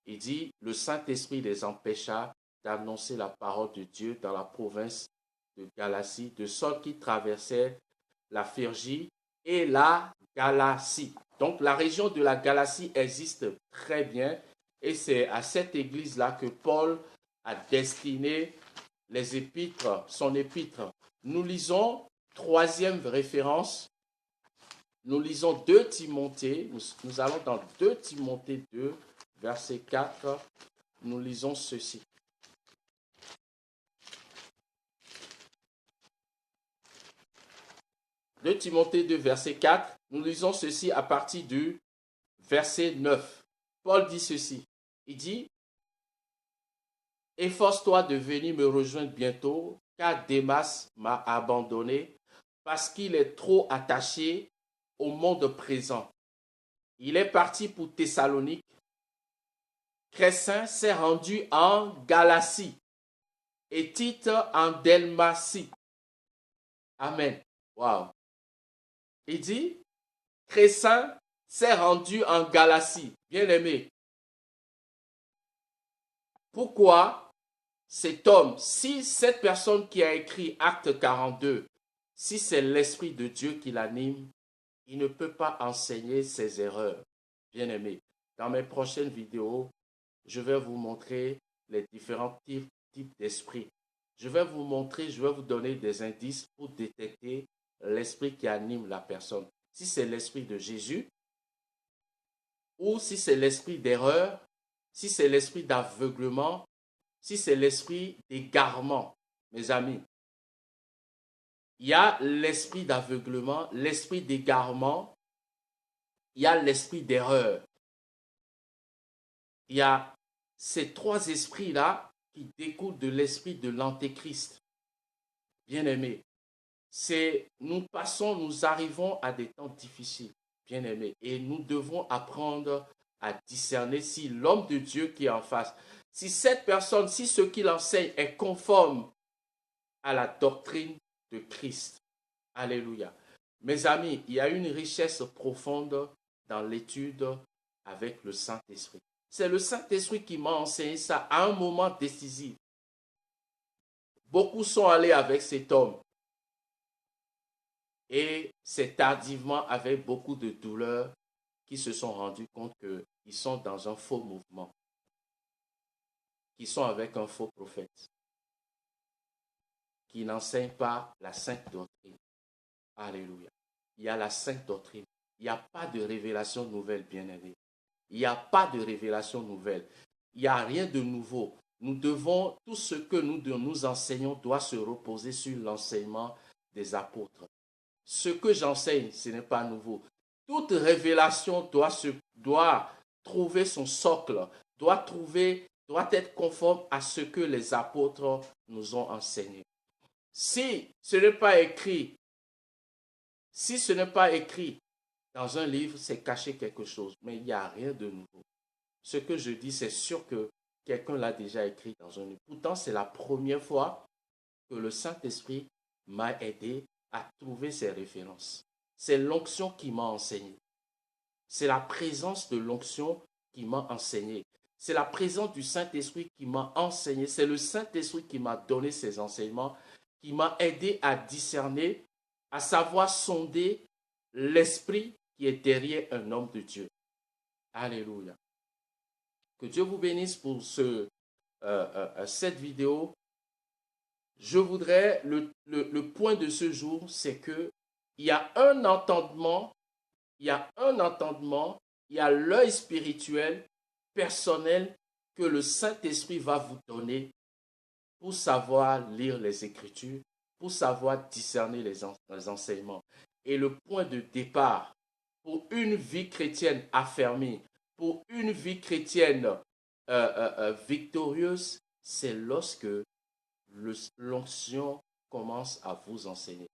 Il dit, le Saint-Esprit les empêcha d'annoncer la parole de Dieu dans la province de Galatie, de sorte qu'ils traversaient la Phrygie et la Galatie. Donc la région de la Galatie existe très bien et c'est à cette église-là que Paul a destiné les épîtres, son épître. Nous lisons, troisième référence, nous lisons 2 Timothée, nous allons dans 2 Timothée 2, verset 4, nous lisons ceci. 2 Timothée 2, verset 4, nous lisons ceci à partir du verset 9. Paul dit ceci, il dit, « Efforce-toi de venir me rejoindre bientôt, car Démas m'a abandonné, parce qu'il est trop attaché au monde présent. Il est parti pour Thessalonique. Crescens s'est rendu en Galatie et Tite en Dalmatie. » Amen. Wow. Il dit, Crescens s'est rendu en Galatie. Bien aimé. Pourquoi cet homme, si cette personne qui a écrit Acte 42, si c'est l'Esprit de Dieu qui l'anime, il ne peut pas enseigner ses erreurs. Bien aimé. Dans mes prochaines vidéos, je vais vous montrer les différents types d'esprit. Je vais vous donner des indices pour détecter l'esprit qui anime la personne. Si c'est l'esprit de Jésus, ou si c'est l'esprit d'erreur, si c'est l'esprit d'aveuglement, si c'est l'esprit d'égarement, mes amis. Il y a l'esprit d'aveuglement, l'esprit d'égarement, il y a l'esprit d'erreur. Il y a ces 3 esprits-là qui découlent de l'esprit de l'Antéchrist. Bien-aimés, nous arrivons à des temps difficiles. bien-aimés. Et nous devons apprendre à discerner si l'homme de Dieu qui est en face, si cette personne, si ce qu'il enseigne est conforme à la doctrine de Christ. Alléluia. Mes amis, il y a une richesse profonde dans l'étude avec le Saint-Esprit. C'est le Saint-Esprit qui m'a enseigné ça à un moment décisif. Beaucoup sont allés avec cet homme. Et c'est tardivement, avec beaucoup de douleur, qu'ils se sont rendus compte qu'ils sont dans un faux mouvement, qu'ils sont avec un faux prophète, qui n'enseigne pas la sainte doctrine. Alléluia. Il y a la sainte doctrine. Il n'y a pas de révélation nouvelle, bien-aimé. Il n'y a pas de révélation nouvelle. Il n'y a rien de nouveau. Nous devons, tout ce que nous enseignons doit se reposer sur l'enseignement des apôtres. Ce que j'enseigne, ce n'est pas nouveau. Toute révélation doit trouver son socle, doit être conforme à ce que les apôtres nous ont enseigné. Si ce n'est pas écrit, dans un livre, c'est caché quelque chose, mais il n'y a rien de nouveau. Ce que je dis, c'est sûr que quelqu'un l'a déjà écrit dans un livre. Pourtant, c'est la première fois que le Saint-Esprit m'a aidé à trouver ces références. C'est l'onction qui m'a enseigné. C'est la présence de l'onction qui m'a enseigné. C'est la présence du Saint-Esprit qui m'a enseigné. C'est le Saint-Esprit qui m'a donné ces enseignements, qui m'a aidé à discerner, à savoir sonder l'esprit qui est derrière un homme de Dieu. Alléluia. Que Dieu vous bénisse pour cette vidéo. Je voudrais, le point de ce jour, c'est que il y a un entendement, il y a l'œil spirituel, personnel, que le Saint-Esprit va vous donner pour savoir lire les Écritures, pour savoir discerner les enseignements. Et le point de départ pour une vie chrétienne affermie, pour une vie chrétienne victorieuse, c'est lorsque l'onction commence à vous enseigner.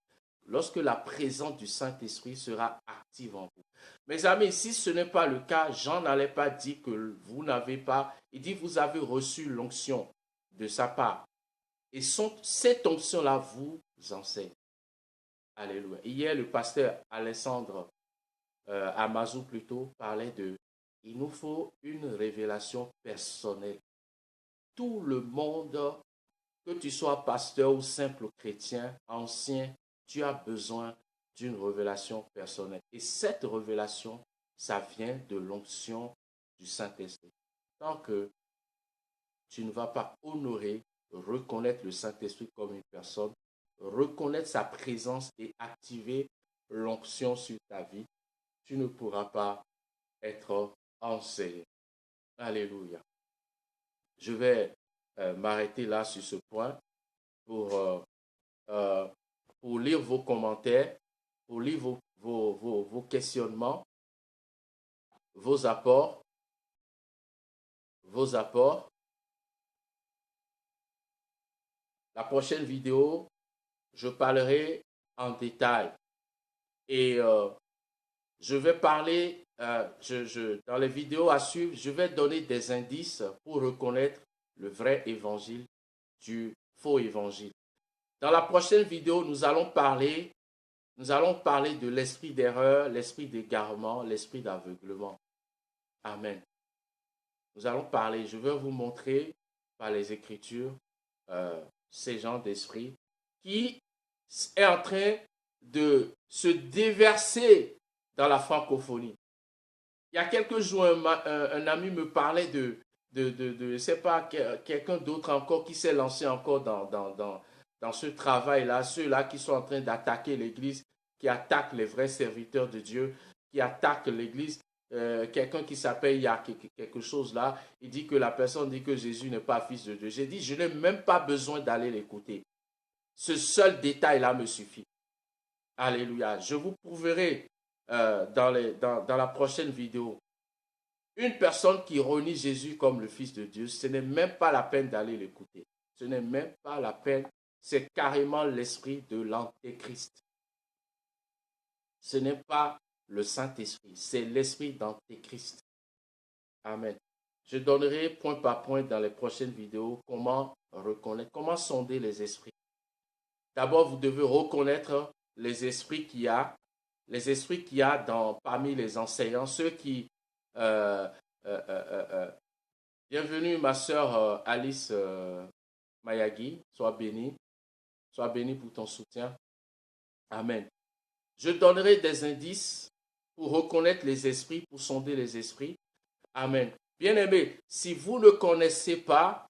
Lorsque la présence du Saint-Esprit sera active en vous. Mes amis, si ce n'est pas le cas, Jean n'allait pas dire que vous n'avez pas, il dit vous avez reçu l'onction de sa part. Et cette onction-là vous enseigne. Alléluia. Hier, le pasteur Alessandre Amazou plutôt parlait de il nous faut une révélation personnelle. Tout le monde, que tu sois pasteur ou simple chrétien, ancien, tu as besoin d'une révélation personnelle. Et cette révélation, ça vient de l'onction du Saint-Esprit. Tant que tu ne vas pas honorer, reconnaître le Saint-Esprit comme une personne, reconnaître sa présence et activer l'onction sur ta vie, tu ne pourras pas être enseigné. Alléluia. Je vais m'arrêter là sur ce point pour lire vos commentaires, pour lire vos questionnements, vos apports. La prochaine vidéo, je parlerai en détail et je vais parler, dans les vidéos à suivre, je vais donner des indices pour reconnaître le vrai évangile du faux évangile. Dans la prochaine vidéo, nous allons parler de l'esprit d'erreur, l'esprit d'égarement, l'esprit d'aveuglement. Amen. Nous allons parler, je vais vous montrer par les Écritures ces gens d'esprit qui est en train de se déverser dans la francophonie. Il y a quelques jours, un ami me parlait de je ne sais pas, quelqu'un d'autre encore qui s'est lancé encore dans ce travail-là, ceux-là qui sont en train d'attaquer l'Église, qui attaquent les vrais serviteurs de Dieu, qui attaquent l'Église. Quelqu'un qui s'appelle, il y a quelque chose là, il dit que la personne dit que Jésus n'est pas fils de Dieu. J'ai dit, je n'ai même pas besoin d'aller l'écouter. Ce seul détail-là me suffit. Alléluia. Je vous prouverai dans la prochaine vidéo. Une personne qui renie Jésus comme le Fils de Dieu, ce n'est même pas la peine d'aller l'écouter. Ce n'est même pas la peine. C'est carrément l'esprit de l'Antéchrist. Ce n'est pas le Saint-Esprit. C'est l'Esprit d'Antéchrist. Amen. Je donnerai point par point dans les prochaines vidéos comment reconnaître, comment sonder les esprits. D'abord, vous devez reconnaître les esprits qu'il y a, parmi les enseignants, ceux qui... euh, euh, euh, euh, bienvenue ma sœur Alice Mayagi, sois bénie pour ton soutien. Amen. Je donnerai des indices pour reconnaître les esprits, pour sonder les esprits. Amen. Bien-aimés, si vous ne connaissez pas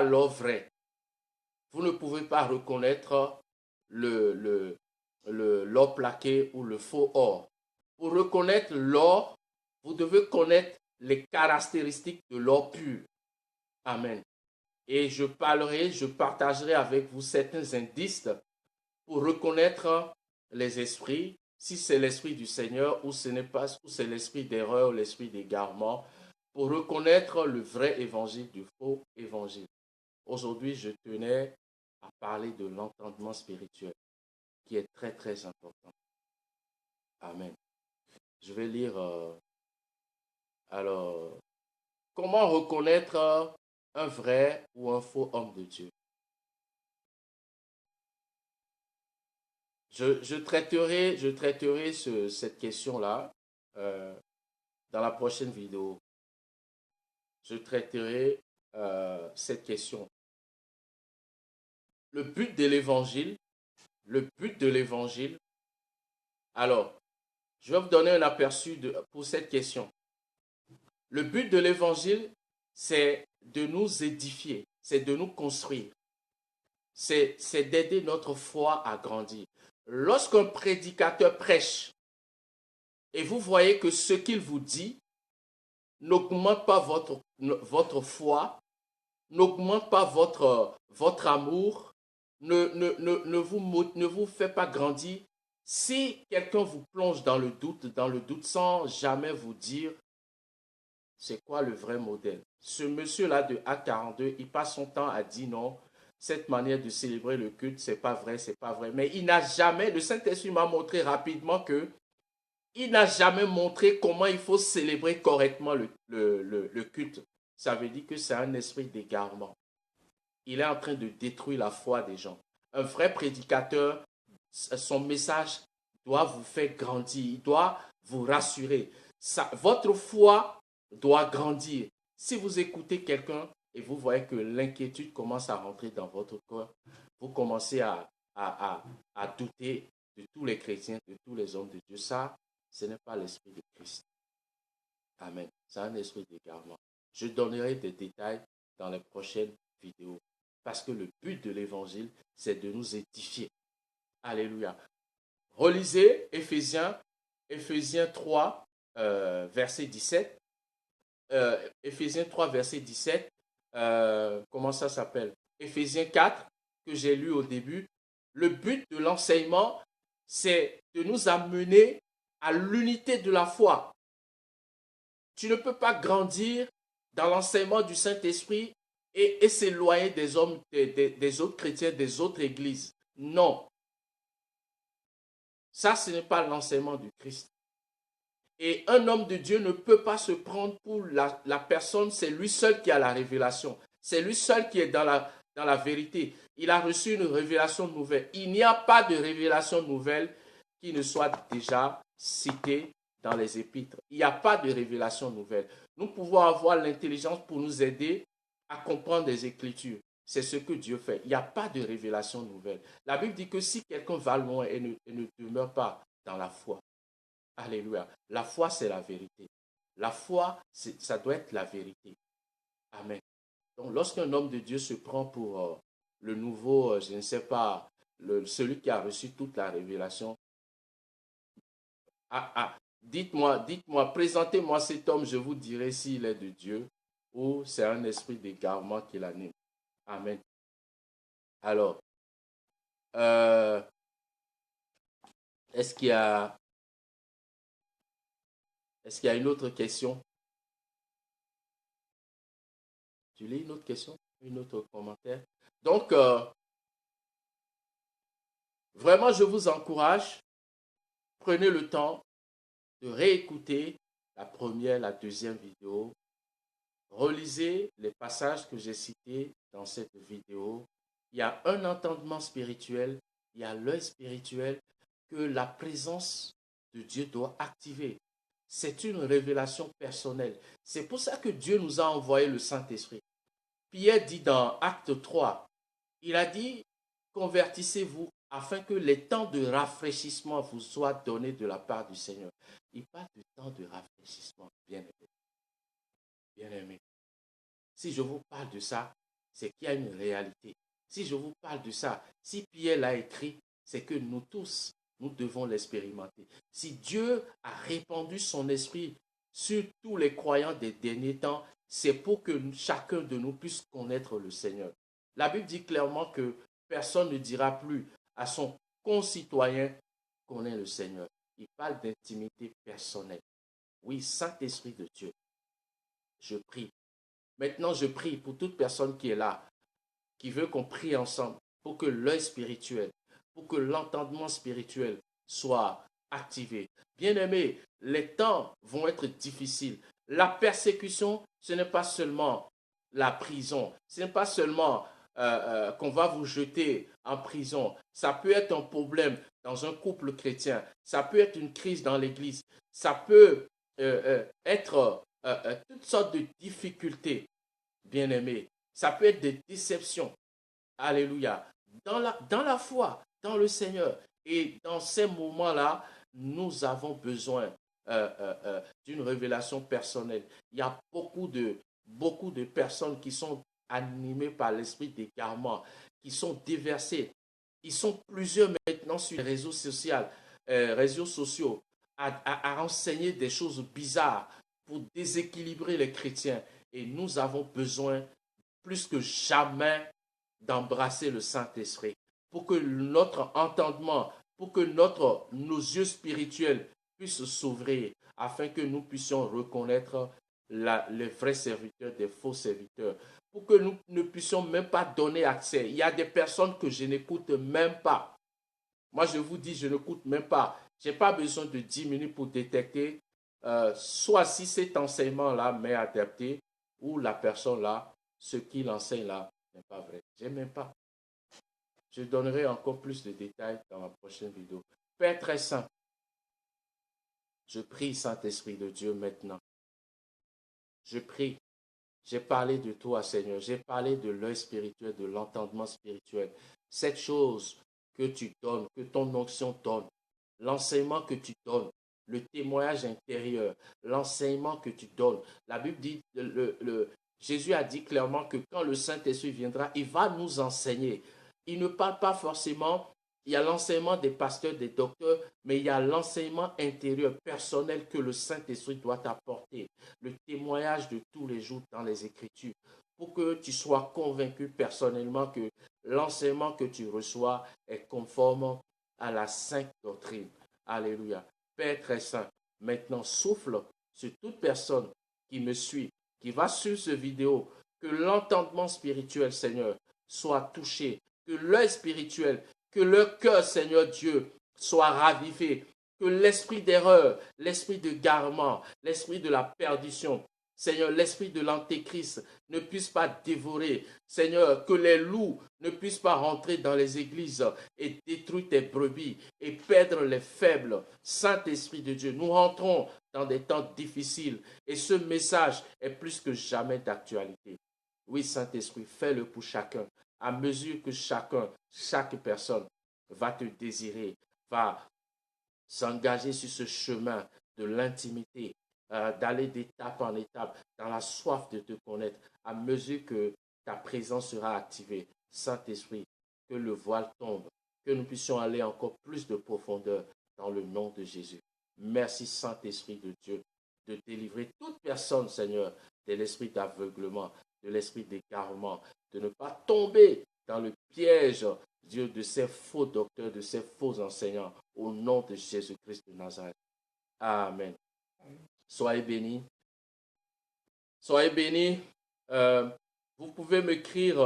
l'or vrai, vous ne pouvez pas reconnaître l'or plaqué ou le faux or. Pour reconnaître l'or, vous devez connaître les caractéristiques de l'or pur. Amen. Et je partagerai avec vous certains indices pour reconnaître les esprits, si c'est l'esprit du Seigneur ou ce n'est pas, ou c'est l'esprit d'erreur, l'esprit d'égarement, pour reconnaître le vrai évangile du faux évangile. Aujourd'hui, je tenais à parler de l'entendement spirituel, qui est très, très important. Amen. Je vais lire, alors, comment reconnaître un vrai ou un faux homme de Dieu? Je traiterai cette question-là dans la prochaine vidéo. Je traiterai cette question. Le but de l'évangile, alors, je vais vous donner un aperçu pour cette question. Le but de l'évangile, c'est de nous édifier, c'est de nous construire, c'est d'aider notre foi à grandir. Lorsqu'un prédicateur prêche et vous voyez que ce qu'il vous dit n'augmente pas votre foi, n'augmente pas votre amour, ne vous fait pas grandir. Si quelqu'un vous plonge dans le doute sans jamais vous dire c'est quoi le vrai modèle. Ce monsieur-là de A42, il passe son temps à dire non, cette manière de célébrer le culte, c'est pas vrai, c'est pas vrai. Mais il n'a jamais, le Saint-Esprit m'a montré rapidement que il n'a jamais montré comment il faut célébrer correctement le culte. Ça veut dire que c'est un esprit d'égarement. Il est en train de détruire la foi des gens. Un vrai prédicateur, son message doit vous faire grandir, il doit vous rassurer. Votre foi doit grandir. Si vous écoutez quelqu'un et vous voyez que l'inquiétude commence à rentrer dans votre cœur, vous commencez à douter de tous les chrétiens, de tous les hommes de Dieu. Ça, ce n'est pas l'esprit de Christ. Amen. C'est un esprit d'égarement. Je donnerai des détails dans les prochaines vidéos. Parce que le but de l'évangile, c'est de nous édifier. Alléluia. Relisez Éphésiens 3, verset 17. Éphésiens 3, verset 17. Comment ça s'appelle? Éphésiens 4, que j'ai lu au début. Le but de l'enseignement, c'est de nous amener à l'unité de la foi. Tu ne peux pas grandir dans l'enseignement du Saint-Esprit et s'éloigner des hommes, des autres chrétiens, des autres églises. Non. Ça, ce n'est pas l'enseignement du Christ. Et un homme de Dieu ne peut pas se prendre pour la personne, c'est lui seul qui a la révélation. C'est lui seul qui est dans la vérité. Il a reçu une révélation nouvelle. Il n'y a pas de révélation nouvelle qui ne soit déjà citée dans les épîtres. Il n'y a pas de révélation nouvelle. Nous pouvons avoir l'intelligence pour nous aider à comprendre les Écritures. C'est ce que Dieu fait. Il n'y a pas de révélation nouvelle. La Bible dit que si quelqu'un va loin et ne demeure pas dans la foi, alléluia, la foi c'est la vérité. La foi, ça doit être la vérité. Amen. Donc lorsqu'un homme de Dieu se prend pour le nouveau, je ne sais pas, celui qui a reçu toute la révélation, dites-moi, présentez-moi cet homme, je vous dirai s'il est de Dieu ou c'est un esprit d'égarement qui l'anime. Amen. Alors, est-ce qu'il y a une autre question? Tu lis une autre question? Une autre commentaire? Donc, vraiment, je vous encourage prenez le temps de réécouter la première, la deuxième vidéo. Relisez les passages que j'ai cités dans cette vidéo. Il y a un entendement spirituel, il y a l'œil spirituel que la présence de Dieu doit activer. C'est une révélation personnelle. C'est pour ça que Dieu nous a envoyé le Saint-Esprit. Pierre dit dans Acte 3, il a dit, convertissez-vous afin que les temps de rafraîchissement vous soient donnés de la part du Seigneur. Il parle de temps de rafraîchissement, bien-aimé. Bien-aimé. Si je vous parle de ça, c'est qu'il y a une réalité. Si je vous parle de ça, si Pierre l'a écrit, c'est que nous tous, nous devons l'expérimenter. Si Dieu a répandu son esprit sur tous les croyants des derniers temps, c'est pour que chacun de nous puisse connaître le Seigneur. La Bible dit clairement que personne ne dira plus à son concitoyen connaît le Seigneur. Il parle d'intimité personnelle. Oui, Saint-Esprit de Dieu, je prie. Maintenant, je prie pour toute personne qui est là, qui veut qu'on prie ensemble, pour que l'œil spirituel, pour que l'entendement spirituel soit activé. Bien-aimés, les temps vont être difficiles. La persécution, ce n'est pas seulement la prison, ce n'est pas seulement qu'on va vous jeter en prison. Ça peut être un problème dans un couple chrétien, ça peut être une crise dans l'église, ça peut être toutes sortes de difficultés, bien-aimés. Ça peut être des déceptions. Alléluia. Dans la foi, dans le Seigneur. Et dans ces moments-là, nous avons besoin d'une révélation personnelle. Il y a beaucoup de personnes qui sont animées par l'esprit d'égarement, qui sont déversées. Ils sont plusieurs maintenant sur les réseaux sociaux à enseigner des choses bizarres pour déséquilibrer les chrétiens. Et nous avons besoin plus que jamais d'embrasser le Saint-Esprit pour que notre entendement, pour que nos yeux spirituels puissent s'ouvrir afin que nous puissions reconnaître les vrais serviteurs des faux serviteurs, pour que nous ne puissions même pas donner accès. Il y a des personnes que je n'écoute même pas. Moi, je vous dis, je n'écoute même pas. Je n'ai pas besoin de 10 minutes pour détecter soit si cet enseignement-là m'est adapté ou la personne-là, ce qu'il enseigne là, n'est pas vrai. Je n'aime même pas. Je donnerai encore plus de détails dans ma prochaine vidéo. Père très saint, je prie Saint-Esprit de Dieu maintenant. Je prie. J'ai parlé de toi, Seigneur. J'ai parlé de l'œil spirituel, de l'entendement spirituel. Cette chose que tu donnes, que ton onction donne, l'enseignement que tu donnes, le témoignage intérieur, l'enseignement que tu donnes. La Bible dit, Jésus a dit clairement que quand le Saint-Esprit viendra, il va nous enseigner. Il ne parle pas forcément, il y a l'enseignement des pasteurs, des docteurs, mais il y a l'enseignement intérieur, personnel que le Saint-Esprit doit t'apporter. Le témoignage de tous les jours dans les Écritures, pour que tu sois convaincu personnellement que l'enseignement que tu reçois est conforme à la sainte doctrine. Alléluia. Père très saint, maintenant souffle sur toute personne qui me suit, qui va suivre cette vidéo, que l'entendement spirituel, Seigneur, soit touché, que l'œil spirituel, que le cœur, Seigneur Dieu, soit ravivé, que l'esprit d'erreur, l'esprit de garement, l'esprit de la perdition, Seigneur, l'esprit de l'antéchrist ne puisse pas dévorer. Seigneur, que les loups ne puissent pas rentrer dans les églises et détruire tes brebis et perdre les faibles. Saint-Esprit de Dieu, nous rentrons dans des temps difficiles et ce message est plus que jamais d'actualité. Oui, Saint-Esprit, fais-le pour chacun. À mesure que chaque personne va te désirer, va s'engager sur ce chemin de l'intimité, d'aller d'étape en étape dans la soif de te connaître, à mesure que ta présence sera activée. Saint-Esprit, que le voile tombe, que nous puissions aller encore plus de profondeur dans le nom de Jésus. Merci Saint-Esprit de Dieu de délivrer toute personne, Seigneur, de l'esprit d'aveuglement, de l'esprit d'égarement, de ne pas tomber dans le piège, Dieu, de ces faux docteurs, de ces faux enseignants, au nom de Jésus-Christ de Nazareth. Amen. Soyez bénis. Soyez bénis. Vous pouvez m'écrire,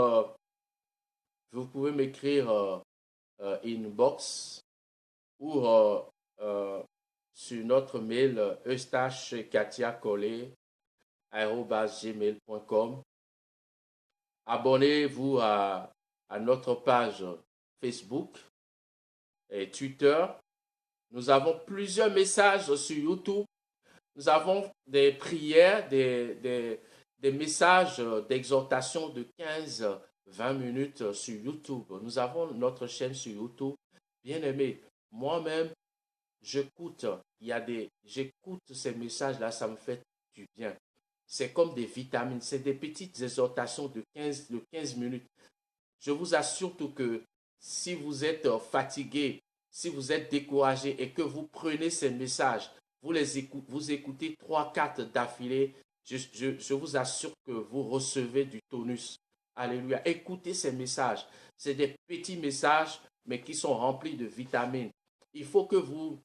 inbox ou sur notre mail eustache.katiakolé@gmail.com. Abonnez-vous à notre page Facebook et Twitter. Nous avons plusieurs messages sur YouTube. Nous avons des prières, des messages d'exhortation de 15-20 minutes sur YouTube. Nous avons notre chaîne sur YouTube. Bien aimé, moi-même, j'écoute ces messages-là, ça me fait du bien. C'est comme des vitamines, c'est des petites exhortations de 15 minutes. Je vous assure tout que si vous êtes fatigué, si vous êtes découragé et que vous prenez ces messages, vous écoutez 3-4 d'affilée, je vous assure que vous recevez du tonus. Alléluia. Écoutez ces messages. C'est des petits messages, mais qui sont remplis de vitamines. Il faut que vous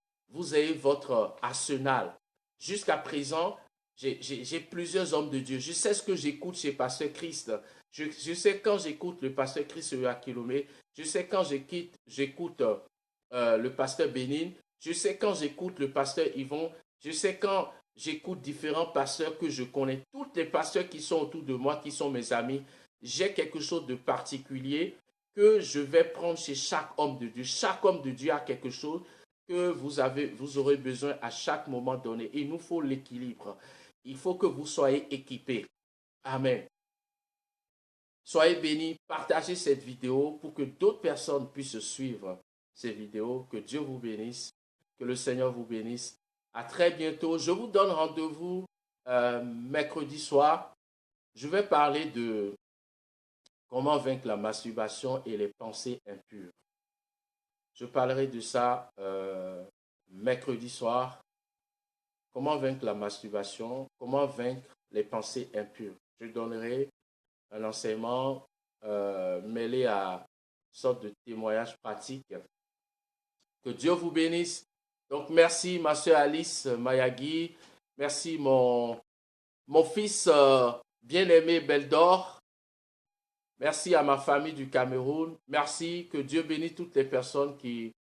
ayez votre arsenal. Jusqu'à présent, j'ai plusieurs hommes de Dieu. Je sais ce que j'écoute chez Pasteur Christ. Je sais quand j'écoute le Pasteur Christ sur Akilomé. Je sais quand j'écoute le Pasteur Bénin. Je sais quand j'écoute le Pasteur Yvon. Je sais quand j'écoute différents pasteurs que je connais. Tous les pasteurs qui sont autour de moi, qui sont mes amis. J'ai quelque chose de particulier que je vais prendre chez chaque homme de Dieu. Chaque homme de Dieu a quelque chose que vous aurez besoin à chaque moment donné. Il nous faut l'équilibre. Il faut que vous soyez équipés. Amen. Soyez bénis, partagez cette vidéo pour que d'autres personnes puissent suivre ces vidéos. Que Dieu vous bénisse, que le Seigneur vous bénisse. À très bientôt. Je vous donne rendez-vous mercredi soir. Je vais parler de comment vaincre la masturbation et les pensées impures. Je parlerai de ça mercredi soir. Comment vaincre la masturbation, comment vaincre les pensées impures. Je donnerai un enseignement mêlé à une sorte de témoignage pratique. Que Dieu vous bénisse. Donc, merci ma soeur Alice Mayagui. Merci mon fils bien-aimé Beldor. Merci à ma famille du Cameroun. Merci. Que Dieu bénisse toutes les personnes qui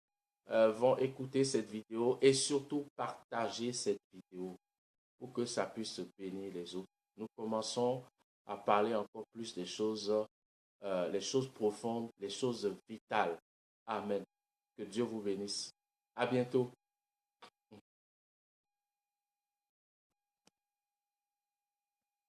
vont écouter cette vidéo et surtout partager cette vidéo pour que ça puisse bénir les autres. Nous commençons à parler encore plus des choses, les choses profondes, les choses vitales. Amen. Que Dieu vous bénisse. À bientôt.